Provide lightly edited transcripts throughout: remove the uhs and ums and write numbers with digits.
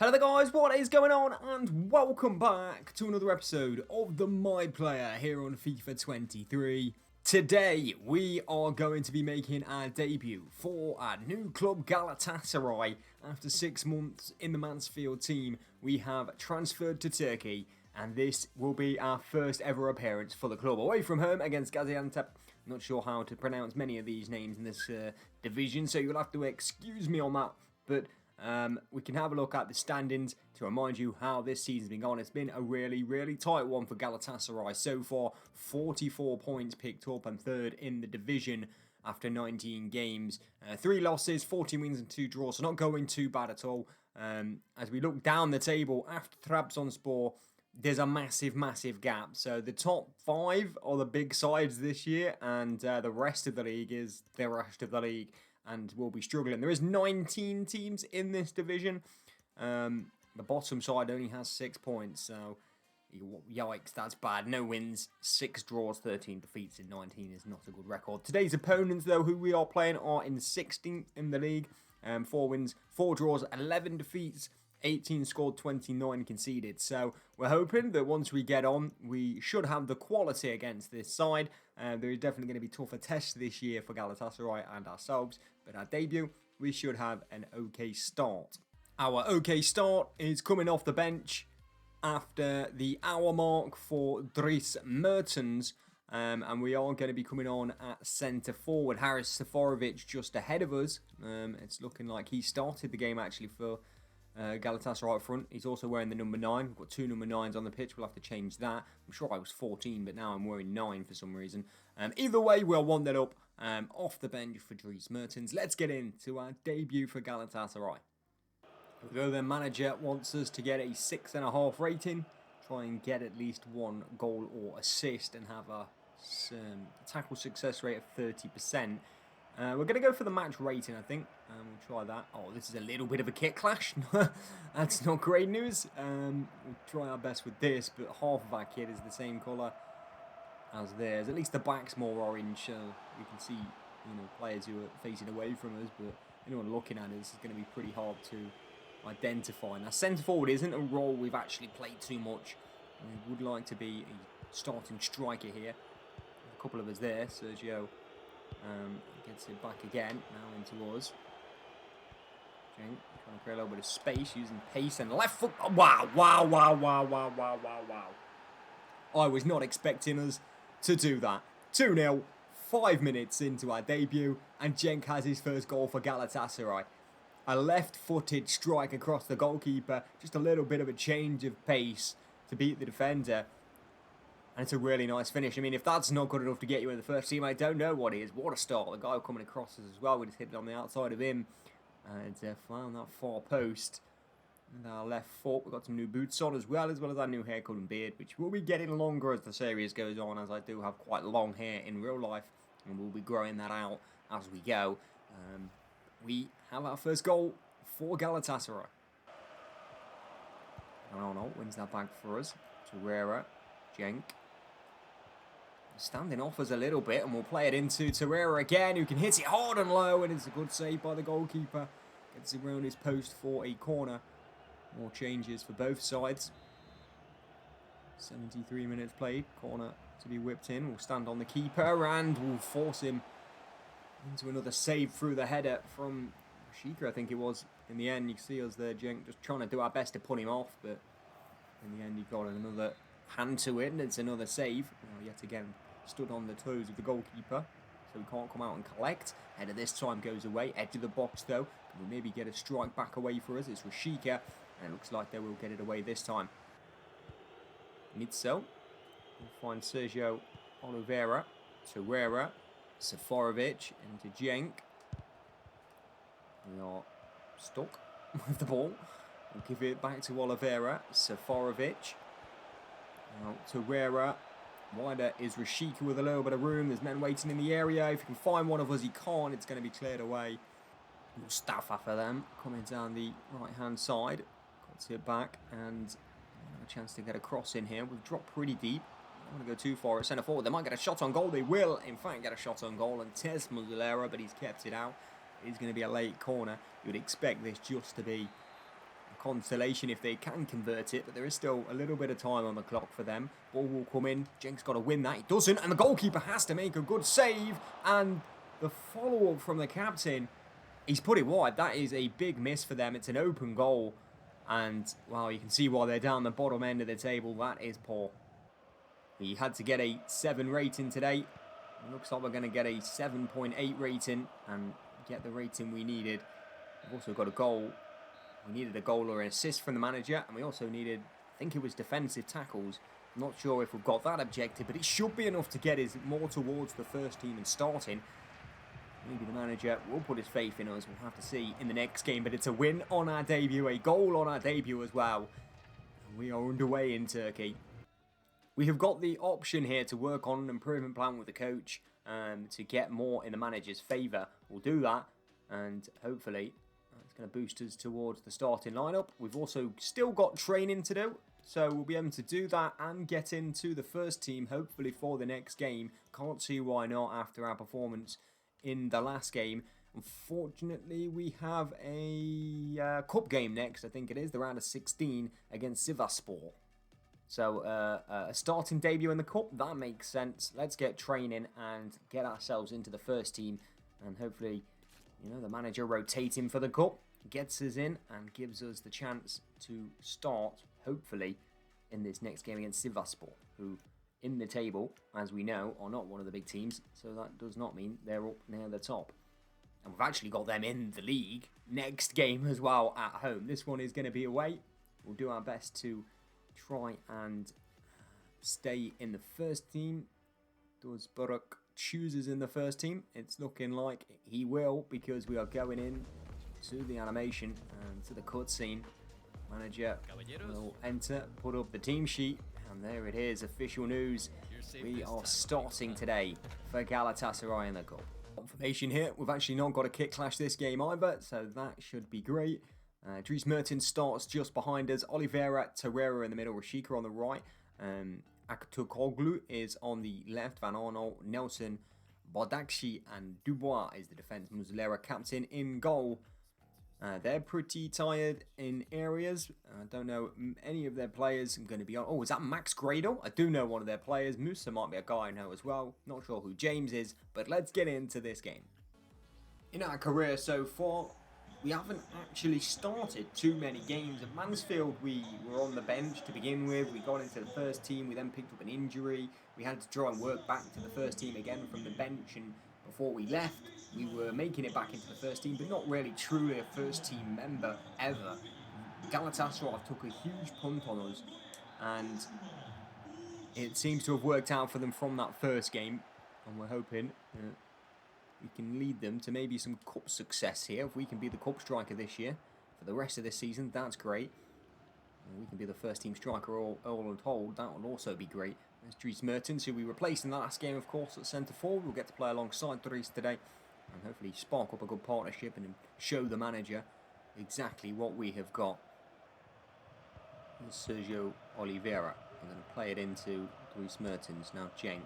Hello there guys, what is going on and welcome back to another episode of the My Player here on FIFA 23. Today we are going to be making our debut for our new club Galatasaray. After 6 months in the Mansfield team, we have transferred to Turkey and this will be our first ever appearance for the club away from home against Gaziantep. Not sure how to pronounce many of these names in this division, so you'll have to excuse me on that, but we can have a look at the standings to remind you how this season's been going. It's been a really tight one for Galatasaray so far. 44 points picked up and third in the division after 19 games. 3 losses, 14 wins and 2 draws, so not going too bad at all. As we look down the table after Trabzonspor, there's a massive gap. So the top 5 are the big sides this year, and the rest of the league is the rest of the league. And we'll be struggling. There is 19 teams in this division. The bottom side only has 6 points, so yikes, that's bad. No wins, 6 draws, 13 defeats in 19 is not a good record. Today's opponents, though, who we are playing, are in 16th in the league. 4 wins, 4 draws, 11 defeats, 18 scored, 29 conceded. So we're hoping that once we get on, we should have the quality against this side. There is definitely going to be tougher tests this year for Galatasaray and ourselves. But our debut, we should have an okay start. Our okay start is coming off the bench after the hour mark for Dries Mertens. And we are going to be coming on at centre forward. Haris Seferovic just ahead of us. It's looking like he started the game actually for Galatasaray up front. He's also wearing the number 9. We've got 2 number 9s on the pitch. We'll have to change that. I'm sure I was 14, but now I'm wearing 9 for some reason. Either way, we'll one that up off the bench for Dries Mertens. Let's get into our debut for Galatasaray. Although their manager wants us to get a 6.5 rating, try and get at least 1 goal or assist and have a tackle success rate of 30%. We're going to go for the match rating, I think. We'll try that. Oh, this is a little bit of a kit clash. That's not great news. We'll try our best with this, but half of our kit is the same colour as theirs. At least the back's more orange, so we can see, players who are facing away from us, but anyone looking at us is going to be pretty hard to identify. Now, centre forward isn't a role we've actually played too much. We would like to be a starting striker here. A couple of us there. Sergio gets it back again, now into us. Jenk trying to create a little bit of space using pace and left foot. Oh, wow. I was not expecting us to do that. 2-0, 5 minutes into our debut, and Jenk has his first goal for Galatasaray. A left-footed strike across the goalkeeper, just a little bit of a change of pace to beat the defender. And it's a really nice finish. I mean, if that's not good enough to get you in the first team, I don't know what is. What a start. The guy coming across us as well. We just hit it on the outside of him. And found that far post. And our left foot. We've got some new boots on as well as our new haircut and beard, which will be getting longer as the series goes on, as I do have quite long hair in real life. And we'll be growing that out as we go. We have our first goal for Galatasaray. Arnold wins that back for us. Torreira, Jenk. Standing off us a little bit, and we'll play it into Torreira again, who can hit it hard and low, and it's a good save by the goalkeeper. Gets it around his post for a corner. More changes for both sides. 73 minutes played. Corner to be whipped in. We'll stand on the keeper, and we'll force him into another save through the header from Shika, I think it was. In the end, you can see us there, Jenk, just trying to do our best to put him off, but in the end, he got another hand to it, and it's another save. Well, yet again, stood on the toes of the goalkeeper, so we can't come out and collect. Header this time goes away. Edge of the box, though. We'll maybe get a strike back away for us. It's Rashika, and it looks like they will get it away this time. Mitso. We'll find Sergio Oliveira. Torreira. Seferovic into Jenk. We are stuck with the ball. We'll give it back to Oliveira. Seferovic. Now, Torreira. Wider is Rashika with a little bit of room. There's men waiting in the area. If he can find one of us, he can't. It's going to be cleared away. Mustafa for them. Coming down the right-hand side. Got it back. And a chance to get a cross in here. We've dropped pretty deep. I don't want to go too far at centre forward. They might get a shot on goal. They will, in fact, get a shot on goal. And Tess Muslera, but he's kept it out. It's going to be a late corner. You would expect this just to be a consolation if they can convert it, but there is still a little bit of time on the clock for them. Ball will come in. Jenk's got to win that. He doesn't, and the goalkeeper has to make a good save. And the follow-up from the captain, he's put it wide. That is a big miss for them. It's an open goal. And, well, you can see why they're down the bottom end of the table. That is poor. He had to get a 7 rating today. It looks like we're going to get a 7.8 rating and get the rating we needed. We've also got a goal. We needed a goal or an assist from the manager. And we also needed, I think it was defensive tackles. I'm not sure if we've got that objective, but it should be enough to get us more towards the first team and starting. Maybe the manager will put his faith in us. We'll have to see in the next game. But it's a win on our debut, a goal on our debut as well. And we are underway in Turkey. We have got the option here to work on an improvement plan with the coach to get more in the manager's favour. We'll do that, and hopefully it's going to boost us towards the starting lineup. We've also still got training to do, so we'll be able to do that and get into the first team, hopefully for the next game. Can't see why not after our performance in the last game. Unfortunately, we have a cup game next, I think it is, the round of 16 against Sivasspor. So, a starting debut in the cup, that makes sense. Let's get training and get ourselves into the first team. And hopefully, you know, the manager rotating for the cup gets us in and gives us the chance to start, hopefully, in this next game against Sivasspor, who, in the table, as we know, are not one of the big teams. So that does not mean they're up near the top. And we've actually got them in the league next game as well at home. This one is going to be away. We'll do our best to try and stay in the first team. Does Buruk choose us in the first team? It's looking like he will, because we are going in to the animation and to the cutscene. Manager will enter, put up the team sheet, and there it is, official news. We are starting today for Galatasaray in the cup. Confirmation here, we've actually not got a kit clash this game either, so that should be great. Dries Mertens starts just behind us. Oliveira, Torreira in the middle. Rashika on the right. Aktürkoğlu is on the left. Van Arnold, Nelson, Bardakci and Dubois is the defence. Muslera captain in goal. They're pretty tired in areas. I don't know any of their players. I'm going to be on. Oh, is that Max Gradle? I do know one of their players. Musa might be a guy I know as well. Not sure who James is, but let's get into this game. In our career so far, we haven't actually started too many games. At Mansfield, we were on the bench to begin with. We got into the first team. We then picked up an injury. We had to try and work back to the first team again from the bench. And before we left, we were making it back into the first team, but not really truly a first team member ever. Galatasaray took a huge punt on us, and it seems to have worked out for them from that first game. And we're hoping we can lead them to maybe some cup success here. If we can be the cup striker this year for the rest of this season, that's great. And we can be the first team striker all told, that will also be great. There's Dries Mertens, who we replaced in the last game, of course, at centre forward. We'll get to play alongside Dries today and hopefully spark up a good partnership and show the manager exactly what we have got. Sergio Oliveira. I'm going to play it into Dries Mertens. Now Jenk.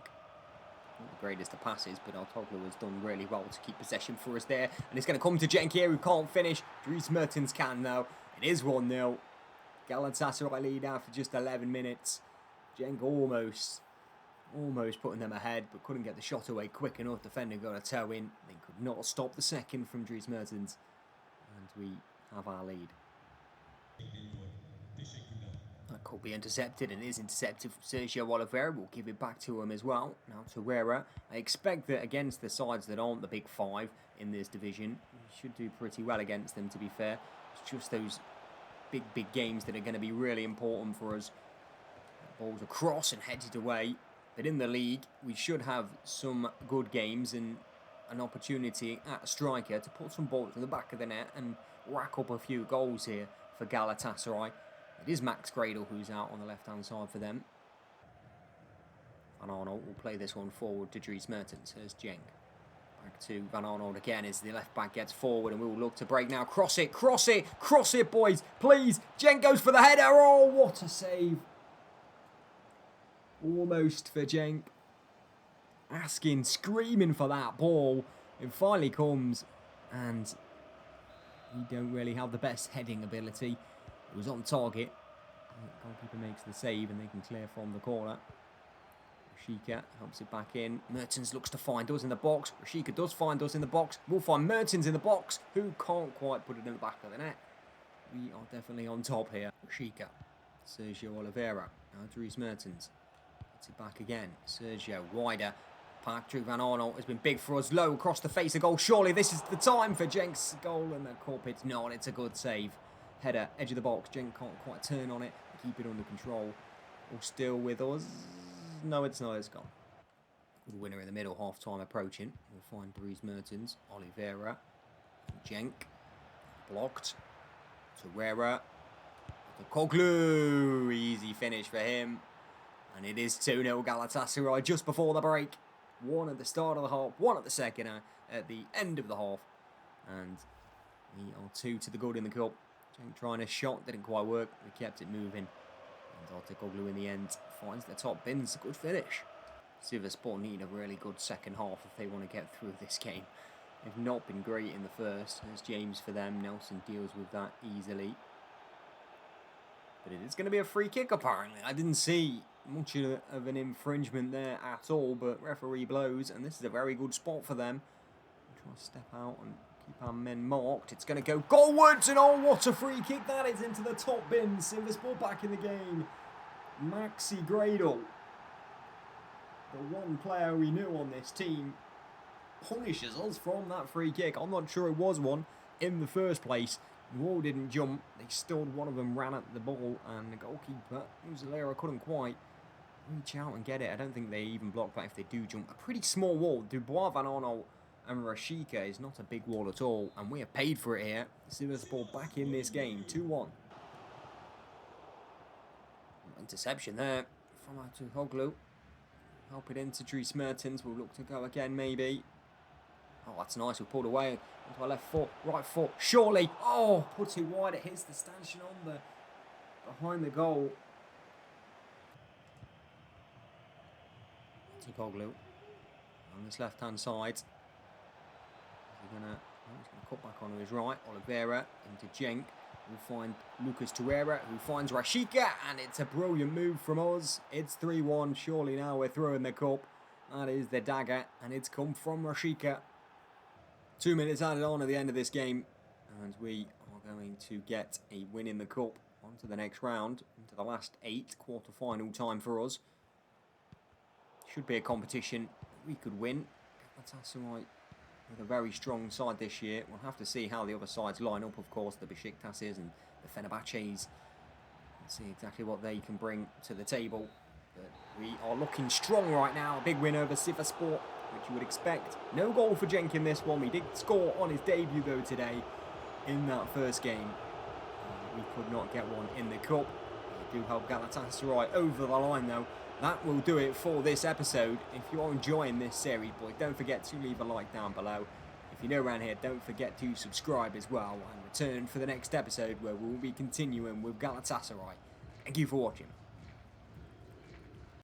Not the greatest of passes, but Altoglu has done really well to keep possession for us there. And it's going to come to Jenk here, who can't finish. Dries Mertens can, though. It is 1-0. Galatasaray lead after just 11 minutes. Jenk almost putting them ahead, but couldn't get the shot away quick enough. Defender got a toe in. They could not stop the second from Dries Mertens. And we have our lead. That could be intercepted, and is intercepted from Sergio Oliveira. We'll give it back to him as well. Now Torreira. I expect that against the sides that aren't the big five in this division, we should do pretty well against them, to be fair. It's just those big games that are going to be really important for us. Balls across and headed away. But in the league, we should have some good games and an opportunity at striker to put some balls to the back of the net and rack up a few goals here for Galatasaray. It is Max Gradle who's out on the left-hand side for them. Van Arnold will play this one forward to Dries Mertens. Here's Jenk. Back to Van Arnold again as the left-back gets forward, and we will look to break now. Cross it, boys, please. Jenk goes for the header. Oh, what a save. Almost for Jenk. Asking, screaming for that ball. It finally comes, and we don't really have the best heading ability. It was on target. The goalkeeper makes the save and they can clear from the corner. Rashika helps it back in. Mertens looks to find us in the box. Rashika does find us in the box. We'll find Mertens in the box, who can't quite put it in the back of the net. We are definitely on top here. Rashika. Sergio Oliveira. Now Dries Mertens. Gets it back again. Sergio wider. Patrick Van Arnold has been big for us. Low across the face of goal. Surely this is the time for Jenk's goal. And the cup, it's not. It's a good save. Header, edge of the box. Jenk can't quite turn on it. Keep it under control. All still with us. No, it's not. It's gone. Good winner in the middle. Half time approaching. We'll find Dries Mertens. Oliveira. Jenk. Blocked. Torreira. Koglu. Easy finish for him. And it is 2-0 Galatasaray just before the break. One at the start of the half. One at the second. At the end of the half. And we are 2 to the good in the cup. Jenk trying a shot. Didn't quite work. We kept it moving. And Koglu in the end finds the top bins. A good finish. Sivasspor need a really good second half if they want to get through this game. They've not been great in the first. There's James for them. Nelson deals with that easily. But it is going to be a free kick apparently. I didn't see much of an infringement there at all. But referee blows. And this is a very good spot for them. Try to step out and keep our men marked. It's going to go goalwards. And oh, what a free kick that is into the top bin. Sivasspor back in the game. Maxi Gradle, the one player we knew on this team, punishes us from that free kick. I'm not sure it was one in the first place. The wall didn't jump. They stood. One of them ran at the ball, and the goalkeeper, Uzalera, couldn't quite reach out and get it. I don't think they even blocked that if they do jump. A pretty small wall. Dubois, Van Arnold and Rashika is not a big wall at all, and we are paid for it here. Sivasspor back in this game, 2-1. Interception there from Koglu. Help it into Dries Mertens. We'll look to go again, maybe. Oh, that's nice. We pulled away onto our left foot, right foot. Surely. Oh, puts it wide. It hits the stanchion on the behind the goal. To Koglu on this left-hand side. He's gonna cut back onto his right. Oliveira into Jenk. We'll find Lucas Torreira, who finds Rashika, and it's a brilliant move from us. It's 3-1. Surely now we're through in the cup. That is the dagger, and it's come from Rashika. 2 minutes added on at the end of this game, and we are going to get a win in the cup. On to the next round, into the last 8, quarter-final time for us. Should be a competition we could win. Galatasaray with a very strong side this year. We'll have to see how the other sides line up, of course, the Besiktases and the Fenerbahces. Let's see exactly what they can bring to the table. But we are looking strong right now. A big win over Sivasspor, which you would expect. No goal for Jenk in this one. We did score on his debut, though, today in that first game. We could not get one in the cup. We do help Galatasaray over the line, though. That will do it for this episode. If you're enjoying this series, boys, don't forget to leave a like down below. If you're new around here, don't forget to subscribe as well and return for the next episode where we'll be continuing with Galatasaray. Thank you for watching.